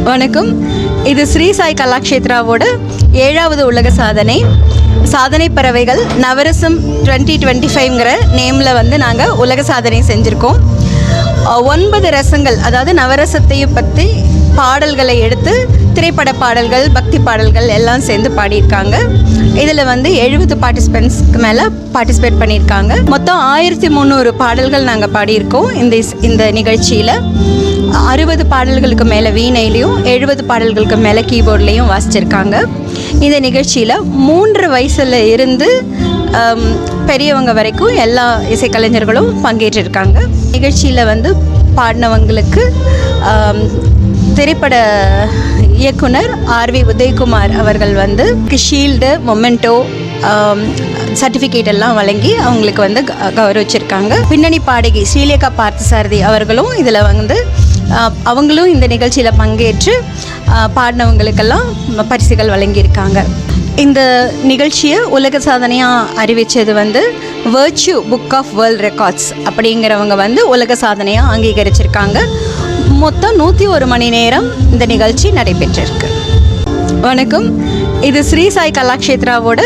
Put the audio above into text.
வணக்கம். இது ஸ்ரீ சாய் கலாக்ஷேத்ராவோட 7வது உலக சாதனை பறவைகள் நவரசம் 2025ங்கிற நேமில் வந்து நாங்கள் உலக சாதனை செஞ்சுருக்கோம். 9 ரசங்கள், அதாவது நவரசத்தையும் பற்றி பாடல்களை எடுத்து திரைப்பட பாடல்கள், பக்தி பாடல்கள் எல்லாம் சேர்ந்து பாடியிருக்காங்க. இதில் வந்து 70 பார்ட்டிசிபெண்ட்ஸ்க்கு மேலே பார்ட்டிசிபேட் பண்ணியிருக்காங்க. மொத்தம் 1300 பாடல்கள் நாங்கள் பாடியிருக்கோம். இந்த நிகழ்ச்சியில் 60 பாடல்களுக்கு மேலே வீணையிலையும் 70 பாடல்களுக்கு மேலே கீபோர்ட்லேயும் வாசிச்சிருக்காங்க. இந்த நிகழ்ச்சியில் 3 வயசில் இருந்து பெரியவங்க வரைக்கும் எல்லா இசைக்கலைஞர்களும் பங்கேற்றிருக்காங்க. நிகழ்ச்சியில் வந்து பாடினவங்களுக்கு திரைப்பட இயக்குனர் ஆர்வி உதயகுமார் அவர்கள் வந்து ஷீல்டு, மொமெண்டோ, சர்டிஃபிகேட் எல்லாம் வழங்கி அவங்களுக்கு வந்து கௌரவிச்சிருக்காங்க. பின்னணி பாடகி ஸ்ரீலேகா பார்த்தசாரதி அவர்களும் இதில் வந்து அவங்களும் இந்த நிகழ்ச்சியில் பங்கேற்று பாடினவங்களுக்கெல்லாம் பரிசுகள் வழங்கியிருக்காங்க. இந்த நிகழ்ச்சியை உலக சாதனையாக அறிவித்தது வந்து வர்ச்சு புக் ஆஃப் வேர்ல்ட் ரெக்கார்ட்ஸ் அப்படிங்கிறவங்க வந்து உலக சாதனையாக அங்கீகரிச்சிருக்காங்க. மொத்தம் 101 மணி நேரம் இந்த நிகழ்ச்சி நடைபெற்றிருக்கு. வணக்கம். இது ஸ்ரீ சாய் கலாக்ஷேத்ராவோட